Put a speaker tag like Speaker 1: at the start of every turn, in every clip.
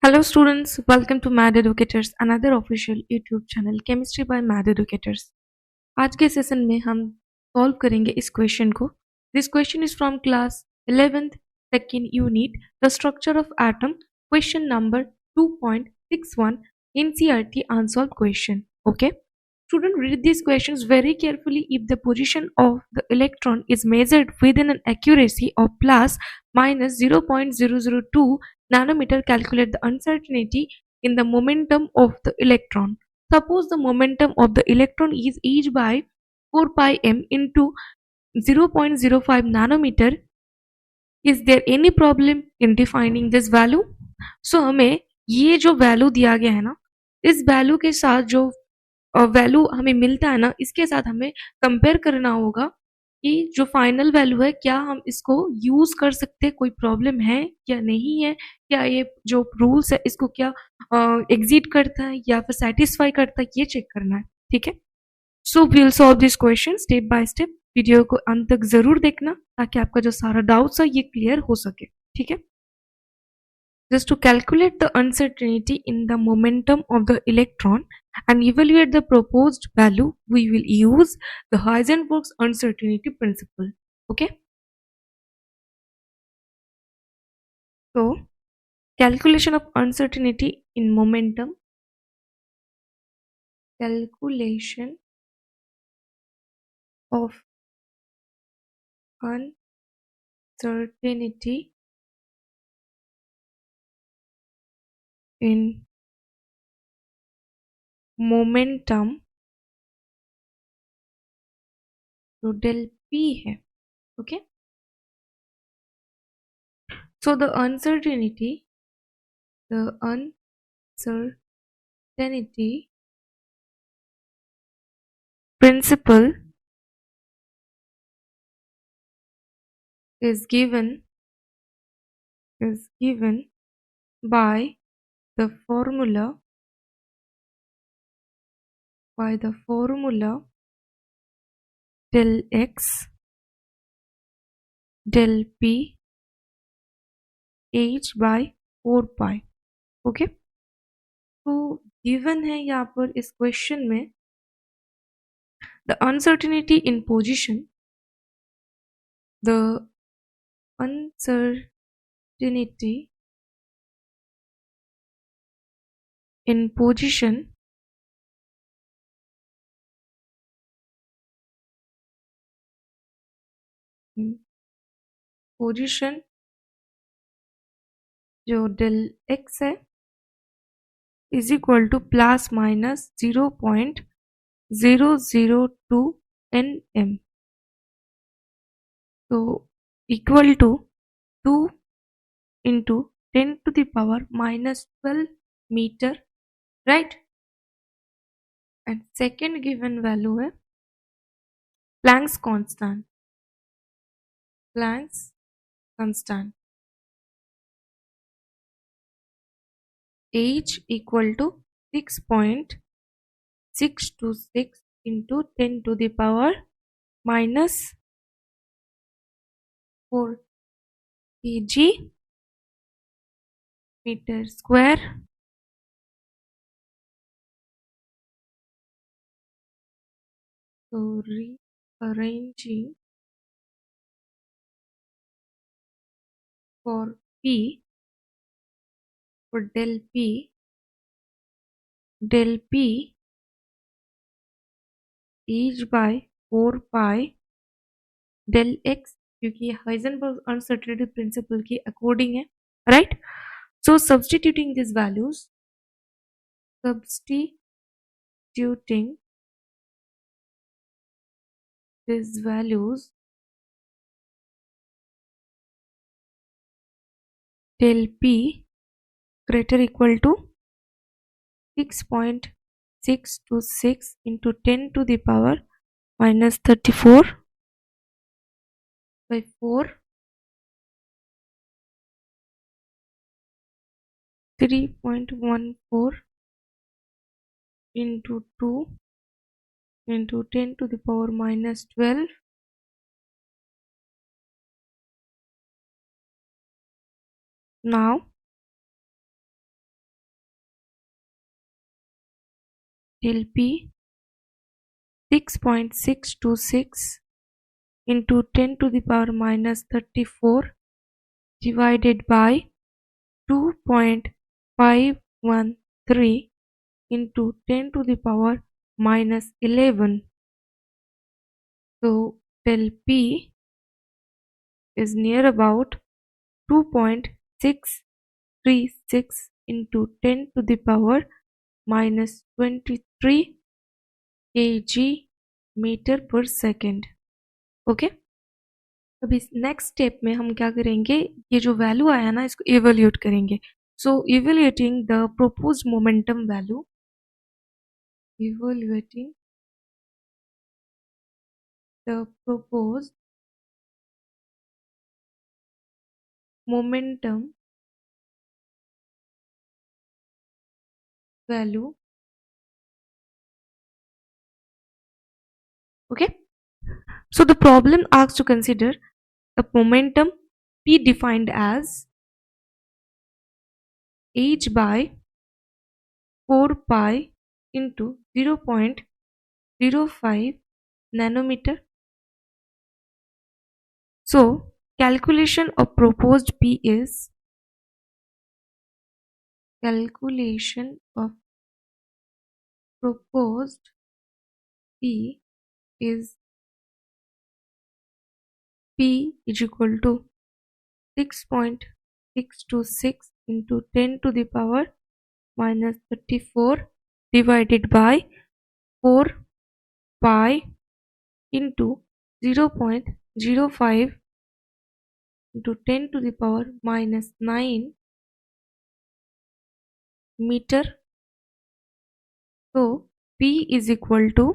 Speaker 1: Hello students, welcome to Mad Educators, another official YouTube channel Chemistry by Mad Educators. आज के session में हम solve करेंगे इस क्वेश्चन को. This question is from class 11th second unit the structure of atom question number 2.61 NCERT unsolved question. Okay. Student, read these questions very carefully. If the position of the electron is measured within an accuracy of plus minus 0.002 nanometer, calculate the uncertainty in the momentum of the electron. Suppose the momentum of the electron is h by 4 pi m into 0.05 nanometer. Is there any problem in defining this value? So हमें ये जो value दिया गया है ना, इस value के साथ जो वैल्यू हमें मिलता है ना, इसके साथ हमें कंपेयर करना होगा कि जो फाइनल वैल्यू है क्या हम इसको यूज कर सकते हैं, कोई प्रॉब्लम है या नहीं है, क्या ये जो रूल्स है इसको क्या एग्जिट करता है या फिर सेटिस्फाई करता है, ये चेक करना है. ठीक है. So we will solve this question step by step. Video को अंत तक जरूर देखना ताकि आपका जो सारा डाउट्स है ये क्लियर हो सके. ठीक है. Just to calculate the uncertainty in the momentum of the electron and evaluate the proposed value, we will use the Heisenberg's uncertainty principle. Okay. So, calculation of uncertainty in momentum. Calculation of uncertainty in momentum तो del p है. Okay. So the uncertainty principle is given by the formula del x del p h by 4 pi. Okay. तो given है यहाँ पर इस question में the uncertainty in position position जो del x है is equal two plus minus 0.002 nm. तो equal to 2 into 10 to the power minus 12 meter, right? And second given value है Planck's constant. H equal to 6.626 into 10 to the power minus 4 kg meter square. So rearranging for P, for del P h by 4 pi del x, क्योंकि Heisenberg uncertainty principle के according है, right. So substituting these values del p greater equal to 6.626 into 10 to the power minus 34 by 4, 3.14 into 2 into 10 to the power minus 12. Now del P 6.626 into 10 to the power minus 34 divided by 2.513 into 10 to the power minus 11. So del P is near about 2.636 into 10 to the power minus 23 kg metre per second. Okay, अब इस next step में हम क्या करेंगे, ये जो value आया ना इसको इवेल्यूएट करेंगे. So evaluating the proposed momentum value, evaluating the proposed momentum value. Okay, so the problem asks to consider the momentum P defined as h by 4 pi into 0.05 nanometer. So calculation of proposed P is calculation of proposed P is P is equal to 6.626 into 10 to the power minus 34 divided by 4 pi into 0.05 into 10 to the power minus 9 meter. So P is equal to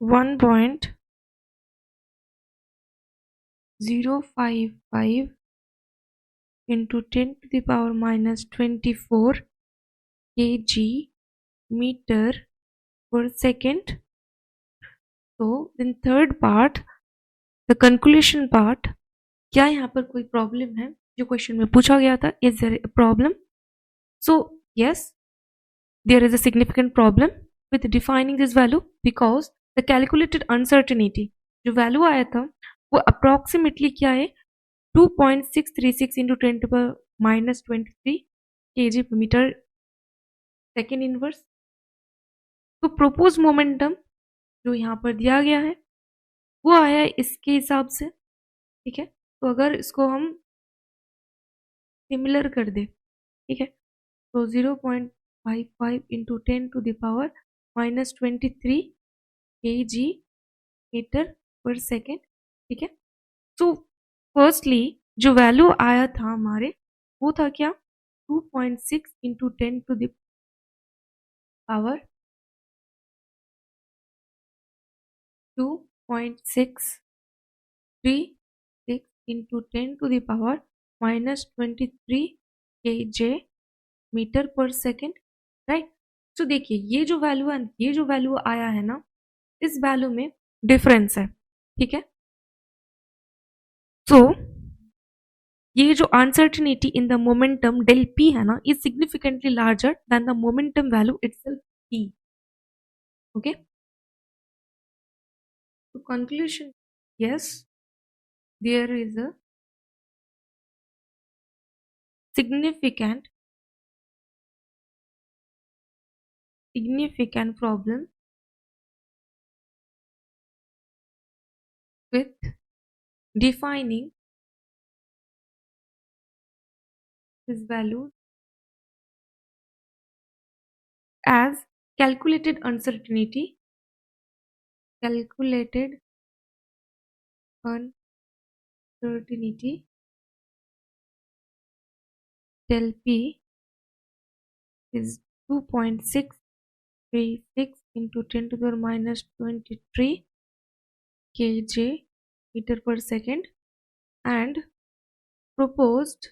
Speaker 1: 1.055 into 10 to the power minus 24 kg meter per second. So in third part, the conclusion part, क्या यहाँ पर कोई problem है जो question में पूछा गया था? Is there a problem? So yes, there is a significant problem with defining this value because the calculated uncertainty, जो वैल्यू आया था वो अप्रॉक्सीमेटली क्या है, 2.636 into 10 to power minus 23 kg per meter second inverse. तो प्रोपोज मोमेंटम जो यहाँ पर दिया गया है वो आया है इसके हिसाब से. ठीक है, तो अगर इसको हम सिमिलर कर दे, ठीक है, तो 0.55 into 10 to the power minus 23 kg metre per second. ठीक है, तो फर्स्टली जो वैल्यू आया था हमारे वो था क्या, 2.6 into 10 to the power 2.636 into 10 to the power minus 23 kg metre per second. Right, तो देखिए ये जो वैल्यू आया है ना, इस वैल्यू में डिफरेंस है. ठीक है, सो ये जो uncertainty in the momentum del P है ना, is significantly larger than the momentum value itself P. Okay, तो conclusion, yes, there is a significant problem with defining this value as calculated uncertainty del P is 2.636 into 10 to the minus 23 kg meter per second, and proposed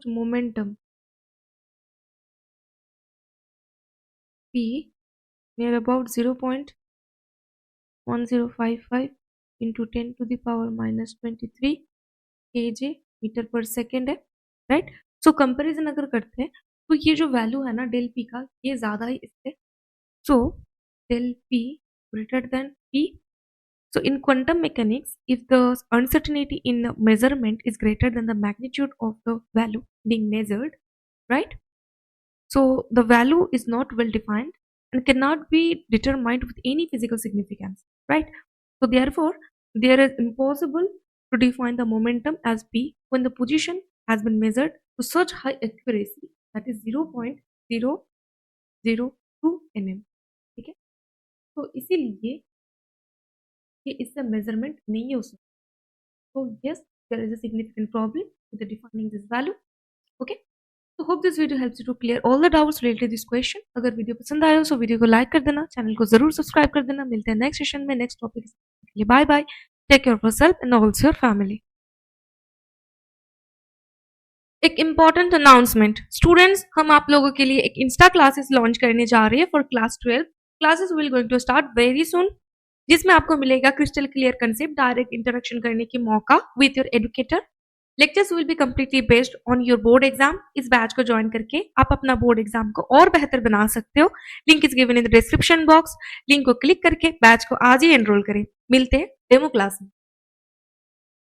Speaker 1: momentum P near about 0.1055 into 10 to the power minus 23 kj metre per second है, right. सो comparison अगर करते हैं तो ये जो value है ना del P का, ये ज़्यादा है इससे, so del P greater than P. So in quantum mechanics, if the uncertainty in the measurement is greater than the magnitude of the value being measured, right? So the value is not well defined and cannot be determined with any physical significance, right? So therefore, there is impossible to define the momentum as p when the position has been measured to such high accuracy, that is 0.002 mm. ठीक है, तो इसीलिए कि इससे measurement नहीं हो सकता. So yes, there is a significant problem with the defining this value. Okay. So hope this video helps you to clear all the doubts related to this question. अगर वीडियो पसंद आया हो तो वीडियो को like कर देना, channel को जरूर सब्सक्राइब कर देना. मिलते हैं नेक्स्ट सेशन में नेक्स्ट टॉपिक के लिए. Bye bye. Take care of yourself and also your family. एक इम्पॉर्टेंट अनाउंसमेंट स्टूडेंट्स, हम आप लोगों के लिए एक इंस्टा क्लासेस लॉन्च करने जा रहे हैं for class 12. Classes will going to start very soon, जिसमें आपको मिलेगा crystal clear concept, direct interaction करने की मौका with your educator. Lectures will be completely based on your board exam. इस बैच को ज्वाइन करके आप अपना बोर्ड एग्जाम को और बेहतर बना सकते हो. Link is given in the description box. Link को क्लिक करके बैच को आज ही एनरोल करें. मिलते हैं डेमो क्लास में.